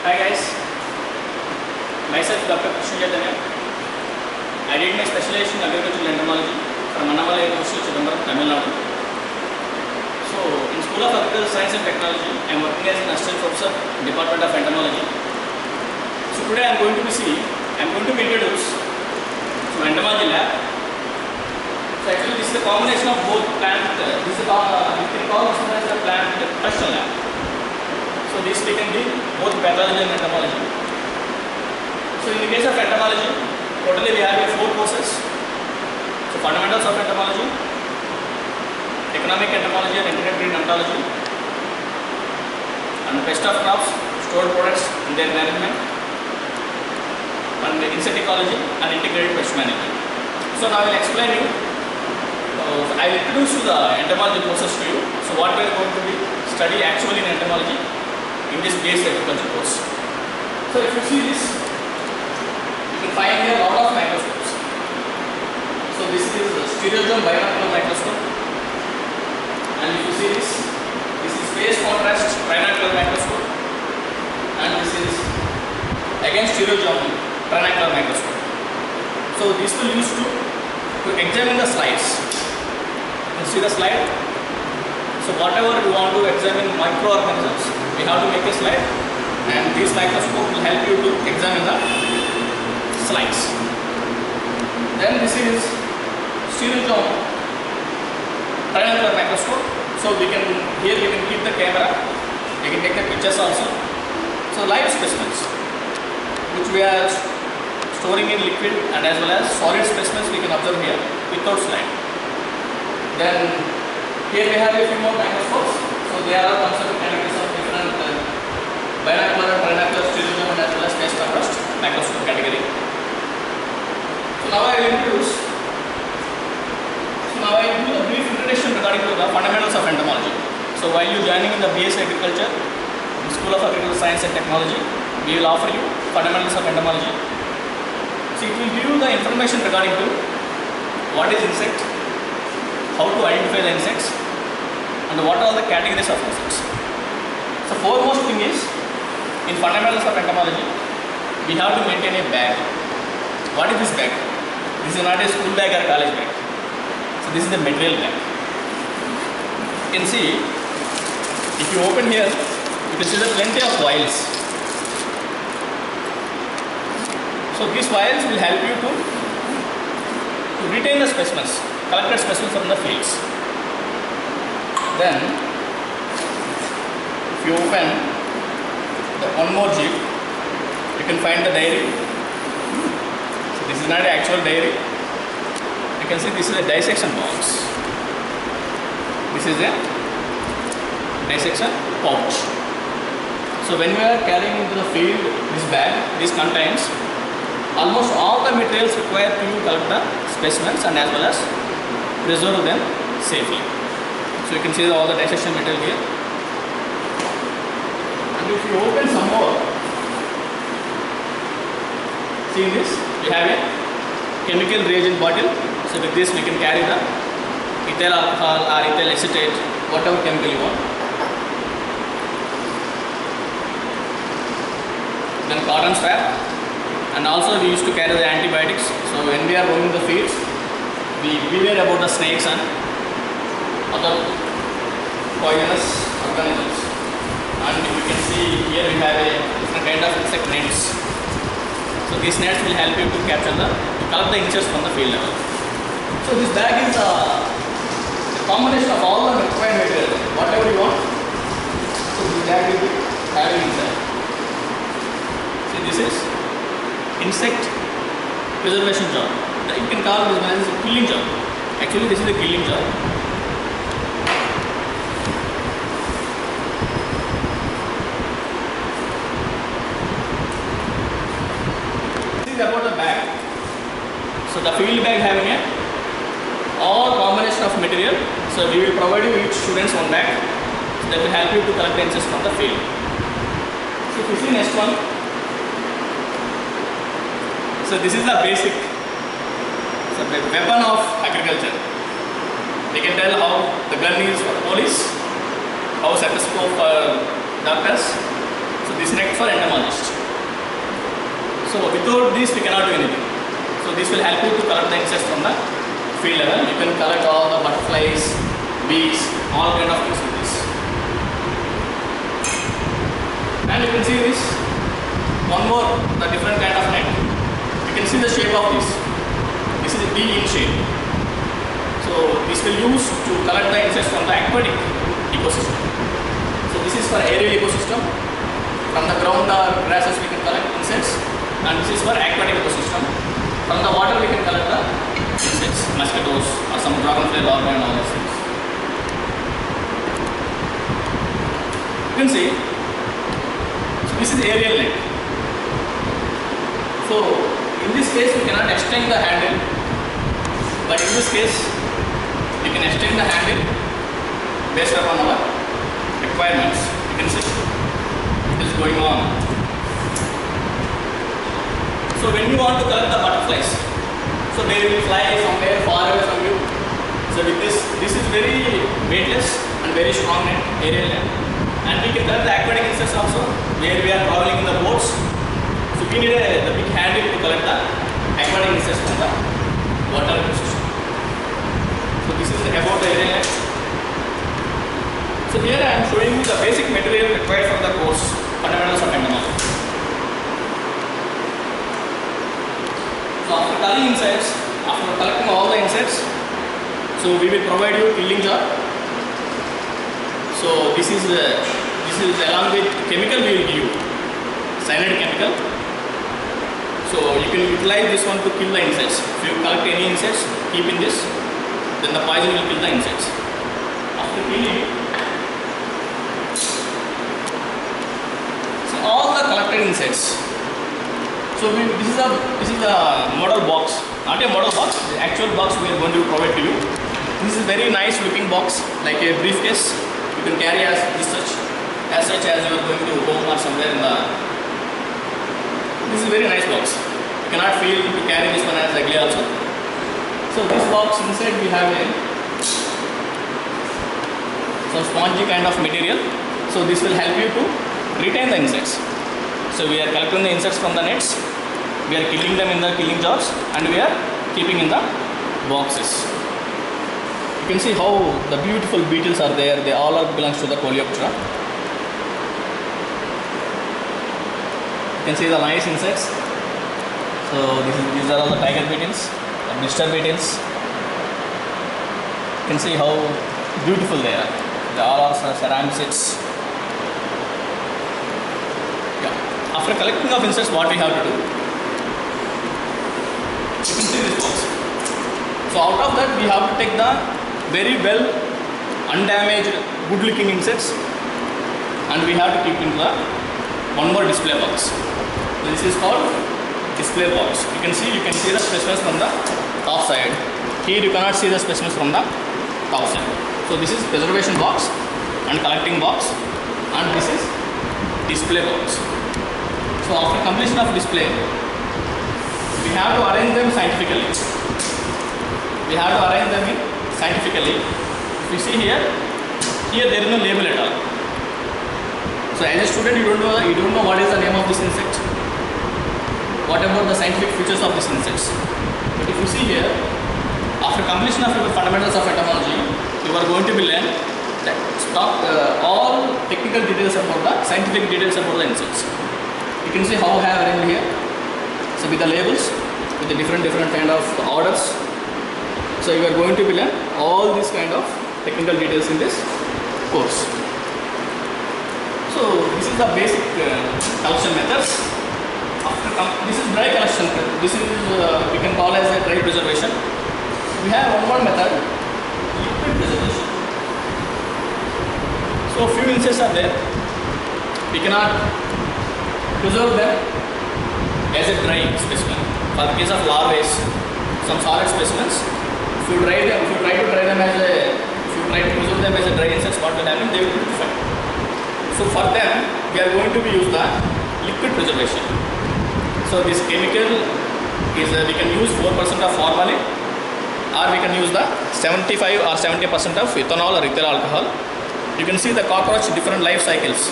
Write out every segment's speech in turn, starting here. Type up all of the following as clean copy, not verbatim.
Hi guys, myself Dr. Krishna Chaitanya. I did my specialization in agricultural entomology from Annamalai University, Chidambaram, Tamil Nadu. So, in School of Agricultural Science and Technology, I am working as an assistant professor in Department of Entomology. So today I am going to introduce entomology lab. So actually this is a combination of both plant, we can call this as a plant production lab. So this we can be both pathology and entomology. So in the case of entomology, totally we have 4 courses. So fundamentals of entomology, economic entomology and integrated entomology, and pest of crops, stored products and their management, and insect ecology and integrated pest management. So now I will explain you. I will introduce the entomology process to you. So what we are going to be study actually in entomology in this base agriculture course. So if you see this, you can find here a lot of microscopes. So this is the stereosome binocular microscope, and if you see this is phase contrast trinocular microscope, and this is again stereosome trinocular microscope. So this will use to examine the slides. You see the slide. So whatever you want to examine microorganisms, we have to make a slide, and this microscope will help you to examine the slides. Then this is stereosome trinocular microscope. So we can keep the camera, we can take the pictures also. So live specimens which we are storing in liquid and as well as solid specimens we can observe here without slide. Then here we have a few more microscopes. So there are concept categories of different binocular, trinocular, stereosome and as well as phase contrast microscope category. So now I will do a brief introduction regarding to the fundamentals of entomology. So while you joining in the BS Agriculture in School of Agricultural Science and Technology, we will offer you fundamentals of entomology. So it will give you the information regarding to what is insect, how to identify the insects, and what are all the categories of insects. So foremost thing is, in fundamentals of entomology, we have to maintain a bag. What is this bag? This is not a school bag or college bag. So this is the material bag. You can see, if you open here, you can see there are plenty of vials. So these vials will help you to retain the specimens, collected specimens from the fields. Then, if you open the one more zip, you can find the diary. So this is not an actual diary. You can see this is a dissection box. This is a dissection pouch. So when we are carrying into the field this bag, this contains almost all the materials required to collect the specimens and as well as preserve them safely. So you can see all the dissection material here. And if you open some more, see this, we have a chemical reagent bottle. So with this we can carry the ethyl alcohol or ethyl acetate, whatever chemical you want. Then cotton swab, and also we used to carry the antibiotics. So when we are roaming the fields, we beware about the snakes and other poisonous organisms. And you can see here we have a different kind of insect nets. So these nets will help you to collect the insects from the field level. So this bag is a combination of all the required material, whatever you want. So this bag will be having inside. See, this is insect preservation job. You can call this one as a killing job. Actually, this is a killing job. This is about the bag. So the field bag having all combination of material. So we will provide you each students one bag. So that will help you to collect the insects from the field. So if you see next one. So this is the basic weapon of agriculture. We can tell how the gun is for police, how stethoscope for doctors. So This is next for entomologist. So without this we cannot do anything. So this will help you to collect the insects from the field level. You can collect all the butterflies, bees, all kind of things with this. And you can see this one more, the different kind of net. You can see the shape of this. This is a D in shape. So this will use to collect the insects from the aquatic ecosystem. So this is for aerial ecosystem. From the ground or grasses we can collect insects, and this is for aquatic ecosystem. From the water we can collect the insects, mosquitoes or some dragonfly larvae and all these things. You can see, so this is aerial net. So in this case we cannot extend the handle, but in this case we can extend the handle based upon our requirements. You can see it is going on. So when you want to collect the butterflies, so they will fly somewhere far away from you. So with this is very weightless and very strong net, aerial net. And we can collect the aquatic insects also, where we are traveling in the boats. So we need the big handle to collect the aquatic insects from the water ecosystem. So this is about the aerial net. So here I am showing you the basic material required for the course, Fundamentals of Entomology. So after culling insects, after collecting all the insects, so we will provide you killing jar. So this is along with chemical we will give you, cyanide chemical. So you can utilize this one to kill the insects. If you collect any insects, keep in this, then the poison will kill the insects. After killing, so all the collected insects. So this is a model box, not a model box. The actual box we are going to provide to you. This is a very nice looking box, like a briefcase. You can carry as such as you are going to home or somewhere in the. This is a very nice box. You cannot feel to carry this one as ugly also. So this box inside we have some spongy kind of material. So this will help you to retain the insects. So we are collecting the insects from the nets, we are killing them in the killing jars, and we are keeping in the boxes. You can see how the beautiful beetles are there. They all belongs to the Coleoptera. You can see the nice insects. So these are all the tiger beetles, the blister beetles. You can see how beautiful they are. They all are ceramicids. After collecting of insects, what we have to do? You can see this box. So out of that, we have to take the very well undamaged, good-looking insects, and we have to keep into the one more display box. So this is called display box. You can see the specimens from the top side. Here you cannot see the specimens from the top side. So this is preservation box and collecting box, and this is display box. So after completion of display, we have to arrange them scientifically. If you see here there is no label at all. So as a student, you don't know what is the name of this insect, what about the scientific features of these insects. But if you see here, after completion of your fundamentals of entomology, you are going to be learn all technical details about the scientific details about the insects. You can see how I have arranged here. So with the labels, with the different kind of orders. So you are going to be learn all these kind of technical details in this course. So this is the basic collection methods. This is dry collection. This is we can call as a dry preservation. We have one more method, liquid preservation. So few insects are there. We cannot preserve them as a dry specimen. For the case of larvae, some solid specimens, if you try to preserve them as a dry insects, what will happen? They will be fine. So for them, we are going to use the liquid preservation. So this chemical is we can use 4% of formalin, or we can use the 75 or 70% of ethanol or ethyl alcohol. You can see the cockroach different life cycles.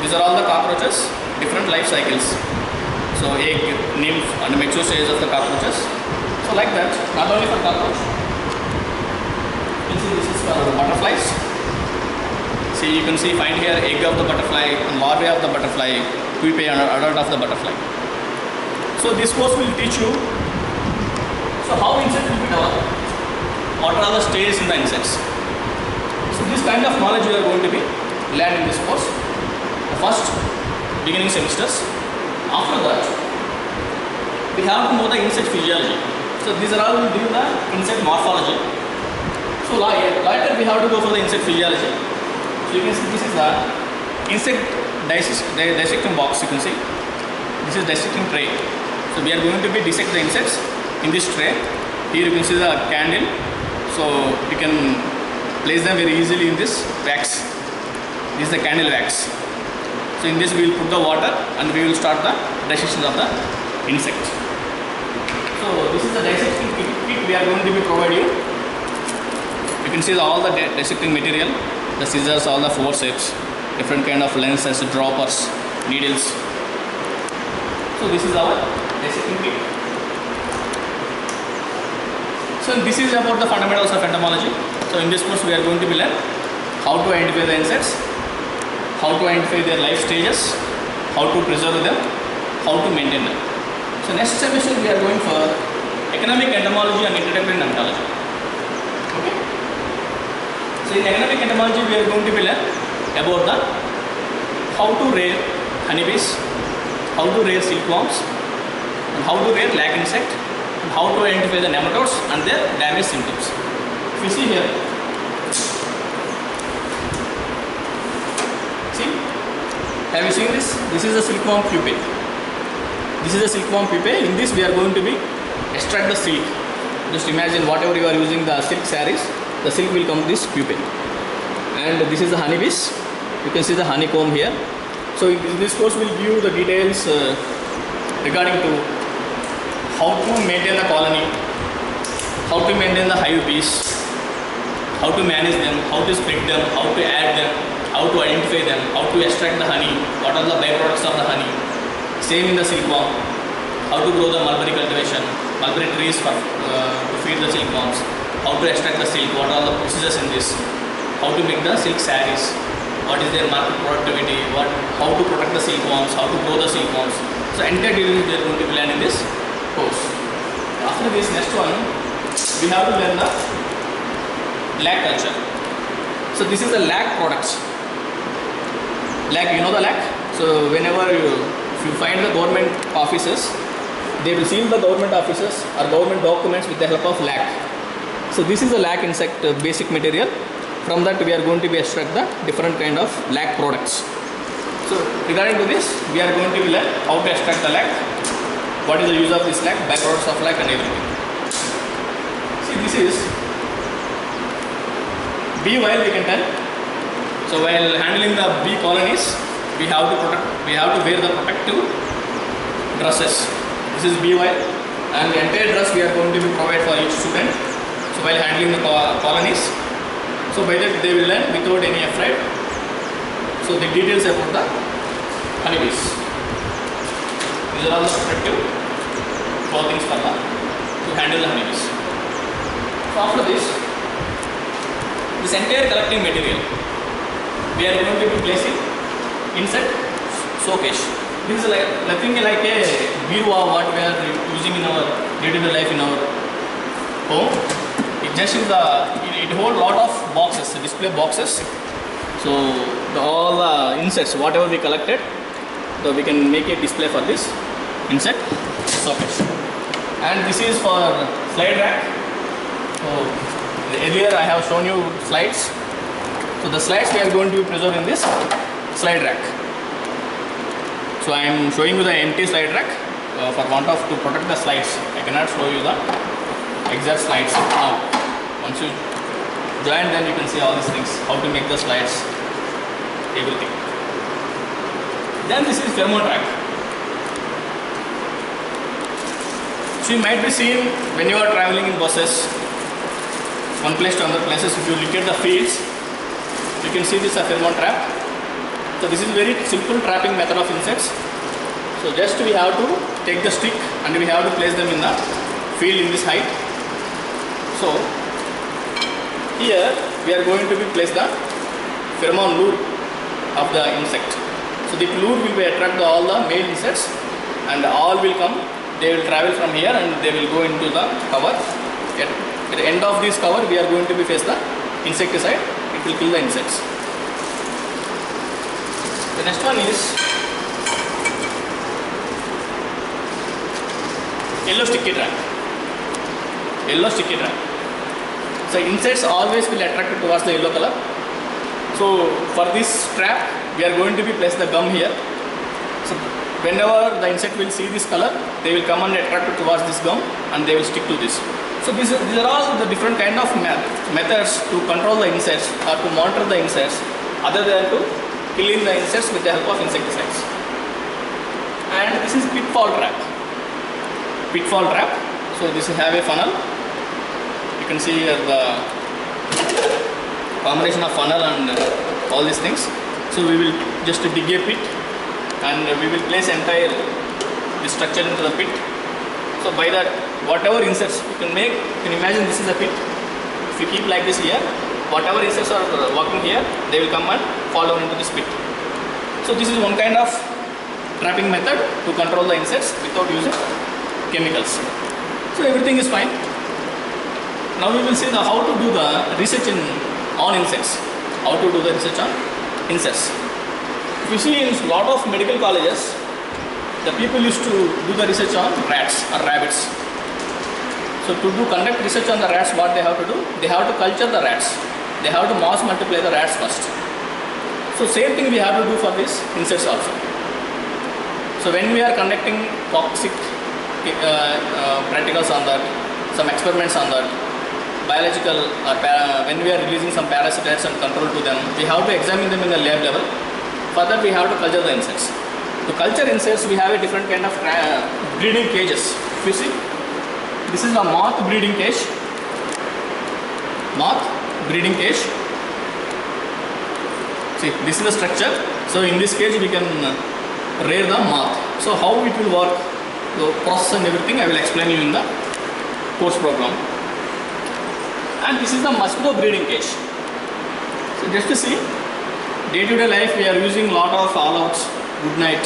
these are all the cockroaches, different life cycles. So egg, nymph and mature stage of the cockroaches. So like that, not only for cockroach. You can see this is for butterflies. See, you can see, find here egg of the butterfly, larvae of the butterfly, pupae and adult of the butterfly. So this course will teach you, so how insects will be developed, what are the stages in the insects. So this kind of knowledge you are going to be learned in this course, the first beginning semesters. After that, we have to know the insect physiology. So these are all will do the insect morphology. So later we have to go for the insect physiology. So you can see this is the insect dissecting box. You can see this is dissecting tray. So we are going to be dissect the insects in this tray. Here you can see the candle. So you can place them very easily in this wax. This is the candle wax. So in this we will put the water and we will start the dissection of the insect. So this is the dissecting kit we are going to be providing you. You can see all the dissecting material, the scissors, all the forceps, different kind of lenses, droppers, needles. So this is our dissecting kit. So this is about the fundamentals of entomology. So in this course we are going to be learn how to identify the insects, how to identify their life stages, how to preserve them, how to maintain them. So next semester we are going for economic entomology and interdependent entomology. Okay. So in economic entomology we are going to be learn about the how to rear honeybees, how to rear silkworms, and how to rear lac insect, and how to identify the nematodes and their damage symptoms. If you see here, have you seen this? This is the silkworm pupae. This is the silkworm pupae. In this we are going to be extract the silk. Just imagine whatever you are using the silk sarees, the silk will come this pupae. And this is the honeybees. You can see the honeycomb here. So in this course we will give you the details regarding to how to maintain the colony, how to maintain the hive bees, how to manage them, how to split them, how to add them, how to identify them, how to extract the honey, what are the byproducts of the honey. Same in the silkworm, how to grow the mulberry cultivation, mulberry trees for, to feed the silkworms, how to extract the silk, what are the procedures in this, how to make the silk sarees, what is their market productivity, how to protect the silkworms, how to grow the silkworms. So entire details we are going to be learning in this course. After this, next one, we have to learn the lac culture. So this is the lac products. Lac, you know the lac? So whenever if you find the government offices, they will seal the government offices or government documents with the help of lac. So this is the lac insect basic material. From that we are going to be extract the different kind of lac products. So regarding to this, we are going to learn how to extract the lac, what is the use of this lac, byproducts of lac and everything. See, this is bee while we can tell. So while handling the bee colonies, we have to wear the protective dresses. This is bee while, and the entire dress we are going to be provide for each student. So while handling the colonies, so by that they will learn without any afraid. So the details about the honeybees. These are all the protective clothing for the to handle the honeybees. So after this entire collecting material, we are going to be placing inside showcase. This is like nothing like a birua what we are using in our day-to-day life in our home. It just is it holds lot of boxes, display boxes. So all the insects whatever we collected, so we can make a display for this insect showcase. And this is for slide rack. So earlier I have shown you slides. So the slides we are going to preserve in this slide rack. So I am showing you the empty slide rack for want of to protect the slides. I cannot show you the exact slides now. Once you join, then you can see all these things, how to make the slides, everything. Then this is pheromone track. So you might be seen when you are traveling in buses, one place to another places. If you look at the fields, you can see this a pheromone trap. So this is very simple trapping method of insects. So just we have to take the stick and we have to place them in the field in this height. So here we are going to be place the pheromone lure of the insect. So the lure will be attract all the male insects and all will come. They will travel from here and they will go into the cover. At the end of this cover we are going to be face the insecticide. It will kill the insects. The next one is yellow sticky trap. Yellow sticky trap. So insects always will attract towards the yellow color. So for this trap we are going to be place the gum here. So whenever the insect will see this color, they will come and attract towards this gum and they will stick to this. So these are all the different kind of methods to control the insects or to monitor the insects other than to killing the insects with the help of insecticides. And this is pitfall trap. Pitfall trap. So this will have a funnel. You can see here the combination of funnel and all these things. So we will just dig a pit and we will place entire the structure into the pit. So by that, whatever insects you can make, you can imagine this is a pit. If you keep like this here, whatever insects are walking here, they will come and fall down into this pit. So this is one kind of trapping method to control the insects without using chemicals. So everything is fine. Now we will see how to do the research on insects. How to do the research on insects. If you see in a lot of medical colleges, the people used to do the research on rats or rabbits. So to conduct research on the rats, what they have to do? They have to culture the rats. They have to mass multiply the rats first. So same thing we have to do for these insects also. So when we are conducting toxic practicals on that, some experiments on that, biological or when we are releasing some parasites and control to them, we have to examine them in the lab level. Further we have to culture the insects. To culture insects we have a different kind of breeding cages. If you see, this is a moth breeding cage. Moth breeding cage. See, this is the structure. So in this cage we can rear the moth. So how it will work, the process and everything I will explain you in the course program. And this is the mosquito breeding cage. So just to see, day-to-day life we are using lot of all-outs, good night,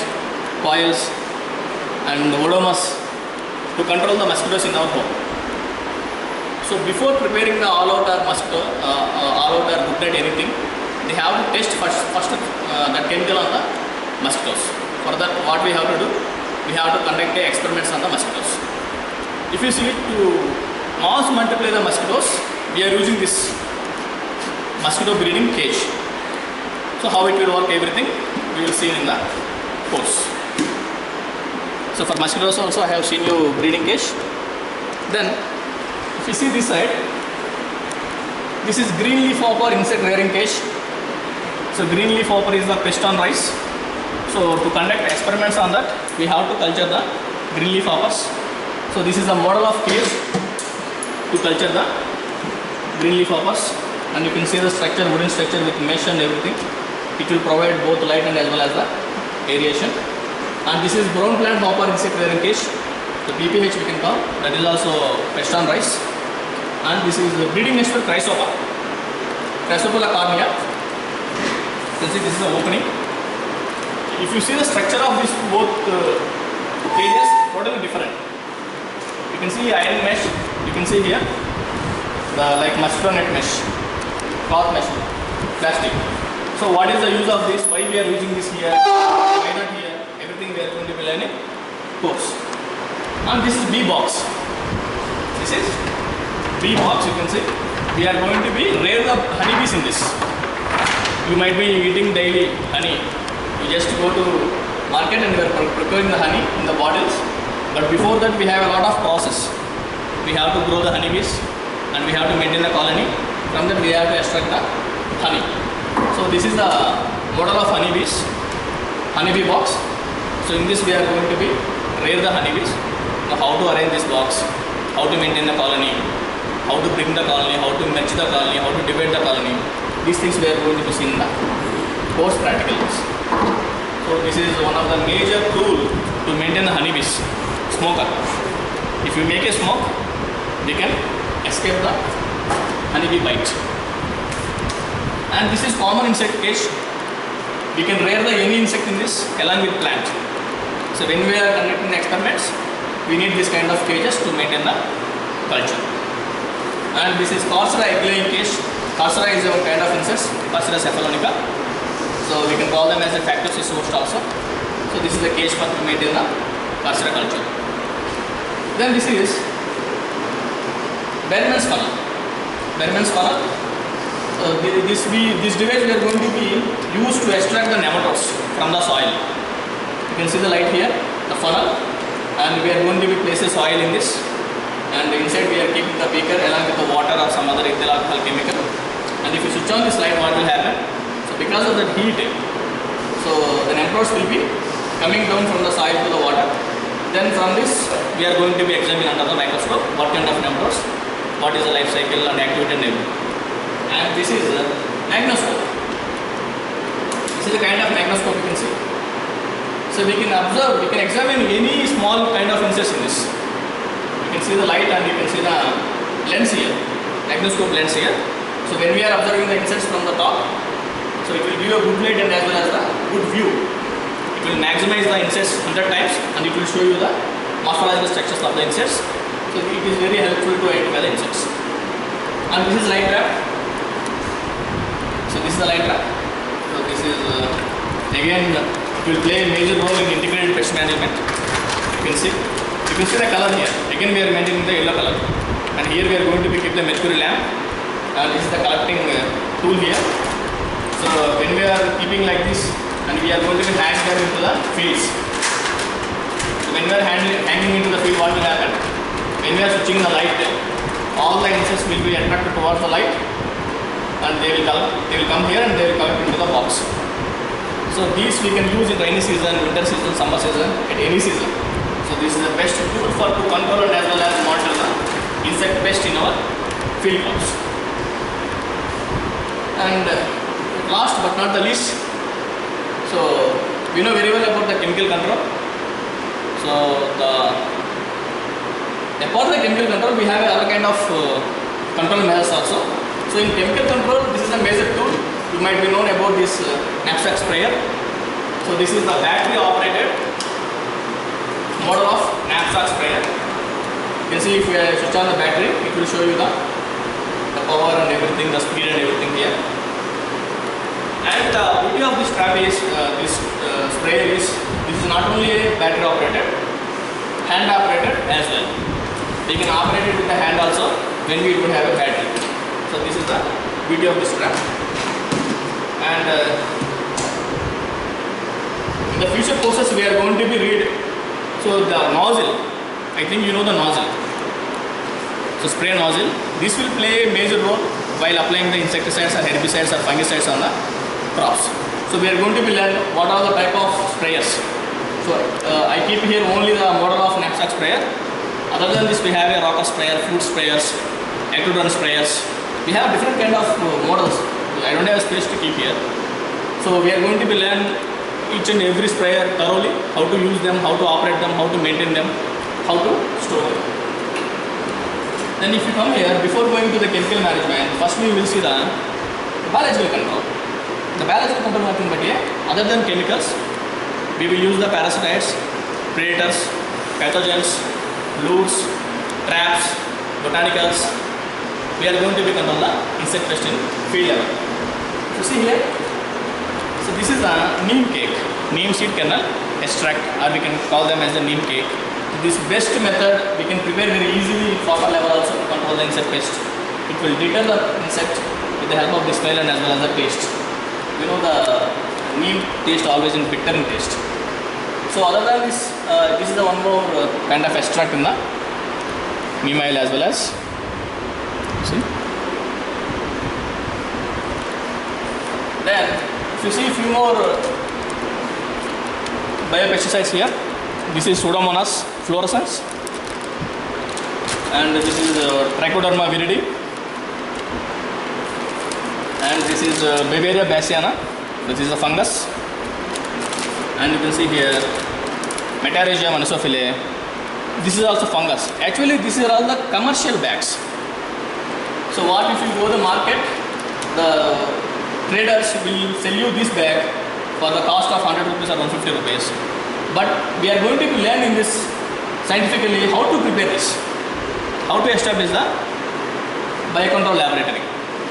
coils and odomus to control the mosquitoes in our home. So before preparing the all-out or mosquito, all-out or good night anything, they have to test first that chemical on the mosquitoes. For that what we have to do? We have to conduct experiments on the mosquitoes. If you see, to mass multiply the mosquitoes, we are using this mosquito breeding cage. So how it will work, everything we will see in the course. So for mosquitoes also I have seen you breeding cage. Then if you see this side, this is green leaf hopper insect rearing cage. So green leaf hopper is the pest on rice. So to conduct experiments on that, we have to culture the green leaf hoppers. So this is a model of cage to culture the green leaf hoppers, and you can see the structure, wooden structure with mesh and everything. It will provide both light and as well as the aeration. And this is brown plant hopper insect rearing cage, the PPH we can call, that is also pest on rice. And this is the breeding nest for Chrysopola cornea. You can see this is the opening. If you see the structure of these both cages, totally different. You can see iron mesh, you can see here the like mosquito net mesh, cloth mesh, plastic. So what is the use of this? Why we are using this here? Why not here? Everything we are going to be learning course. And this is bee box. This is bee box. You can see we are going to be rear the honeybees in this. You might be eating daily honey. You just go to market and we are preparing the honey in the bottles. But before that we have a lot of process. We have to grow the honeybees and we have to maintain the colony. From that we have to extract the honey. So this is the model of honeybees, honeybee box. So in this we are going to be rear the honeybees. Now how to arrange this box, how to maintain the colony, how to bring the colony, how to merge the colony, how to divide the colony. These things we are going to see in the post practical use. So this is one of the major tool to maintain the honeybees, smoker. If you make a smoke, they can escape the honeybee bite. And this is common insect cage. We can rear the any insect in this along with plant. So when we are conducting the experiments, we need this kind of cages to maintain the culture. And this is Coursera egg laying cage. Coursera is a kind of insect, Coursera cephalonica. So we can call them as a factosys host also. So this is the cage for to maintain the Coursera culture. Then this is Bergman's funnel. Bergman's funnel. This device we are going to be used to extract the nematodes from the soil. You can see the light here, the funnel, and we are going to be placing soil in this, and inside we are keeping the beaker along with the water or some other ethyl alcohol chemical. And if you switch on this light, what will happen? So because of the heat, so the nematodes will be coming down from the soil to the water. Then from this we are going to be examining under the microscope what kind of nematodes, what is the life cycle and activity and everything. And this is a magnoscope. This is the kind of magnoscope you can see. So we can observe, we can examine any small kind of insects in this. You can see the light and you can see the lens here, magnoscope lens here. So when we are observing the insects from the top, so it will give a good light and as well as a good view. It will maximize the insects 100 times and it will show you the morphological structures of the insects. So it is very helpful to identify the insects. And this is light trap. So this is the light trap. So this is again it will play a major role in integrated pest management. You can see the color here. Again we are maintaining the yellow color, and here we are going to be keep the mercury lamp. This is the collecting tool here. So when we are keeping like this, and we are going to be hanging them into the fields. So when we are hanging into the field, what will happen? When we are switching the light, all the insects will be attracted towards the light. And they will come here and they will come into the box. So these we can use in rainy season, winter season, summer season, at any season. So this is the best tool for to control and as well as monitor the insect pest in our field crops. And last but not the least, so we know very well about the chemical control. So apart from the chemical control, we have other kind of control measures also. So in chemical control, this is a major tool. You might be known about this knapsack sprayer. So this is the battery operated model of knapsack sprayer. You can see if you switch on the battery, it will show you the power and everything, the speed and everything here. And the beauty of this trap is, this sprayer is, this is not only a battery operated, hand operated as well. You can operate it with the hand also when we don't have a battery. So this is the beauty of this trap. And in the future courses we are going to be read. So the nozzle, I think you know the nozzle. So spray nozzle, this will play a major role while applying the insecticides or herbicides or fungicides on the crops. So we are going to be learn what are the type of sprayers. So I keep here only the model of knapsack sprayer. Other than this we have a rocker sprayer, fruit sprayers, ectodon sprayers. We have different kind of models. I don't have space to keep here. So we are going to be learn each and every sprayer thoroughly, how to use them, how to operate them, how to maintain them, how to store them. Then if you come here, before going to the chemical management, first we will see the biological control. The biological control nothing but here, other than chemicals, we will use the parasitoids, predators, pathogens, lures, traps, botanicals. We are going to be control the insect pest in field level. So see here, so this is the neem cake, neem seed kernel extract, or we can call them as the neem cake. This best method we can prepare very easily in farmer level also to control the insect pest. It will deter the insect with the help of the smell and as well as the taste. You know the neem taste always in bitter in taste. So other than this, this is the one more kind of extract in the neem oil as well as. See? Then, if you see a few more biopesticides here, this is Pseudomonas fluorescens, and this is Trichoderma viridi, and this is Beauveria bassiana, This is a fungus, and you can see here Metarhizium anophellae. This is also fungus. Actually, these are all the commercial bags. So what if you go to the market, the traders will sell you this bag for the cost of 100 rupees or 150 rupees. But we are going to be learning this scientifically how to prepare this, how to establish the biocontrol laboratory.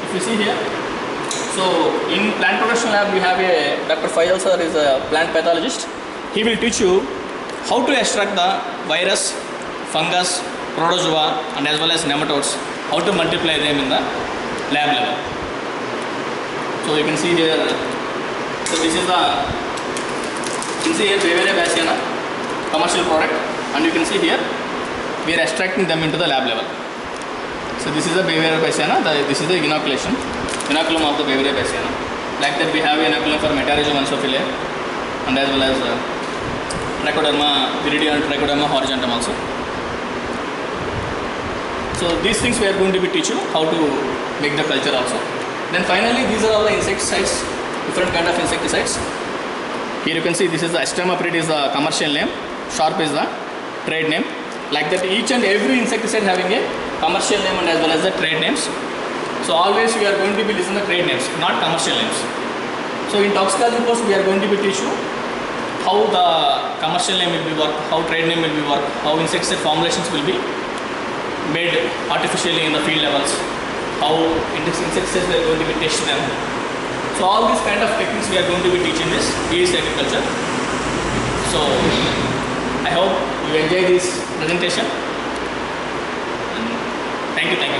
If you see here, so in plant production lab we have a Dr. Faisal sir is a plant pathologist. He will teach you how to extract the virus, fungus, protozoa and as well as nematodes, how to multiply them in the lab level. So you can see here, so this is the, you can see here Beauveria bassiana, commercial product, and you can see here we are extracting them into the lab level. So this is the Beauveria bassiana, this is the inoculation, inoculum of the Beauveria bassiana. Like that we have inoculum for Metarhizium anophellae and as well as Trichoderma viridum and Trichoderma horizontum also. So these things we are going to be teaching how to make the culture also. Then finally these are all the insecticides, different kind of insecticides. Here you can see this is the Astromaprid is the commercial name, Sharp is the trade name. Like that each and every insecticide having a commercial name and as well as the trade names. So always we are going to be listening to trade names, not commercial names. So in toxicology course we are going to be teach you how the commercial name will be work, how trade name will be work, how insecticide formulations will be made artificially in the field levels, how insecticides we are going to be testing them. So all these kind of techniques we are going to be teaching this BSc Agriculture. So I hope you enjoy this presentation. And thank you.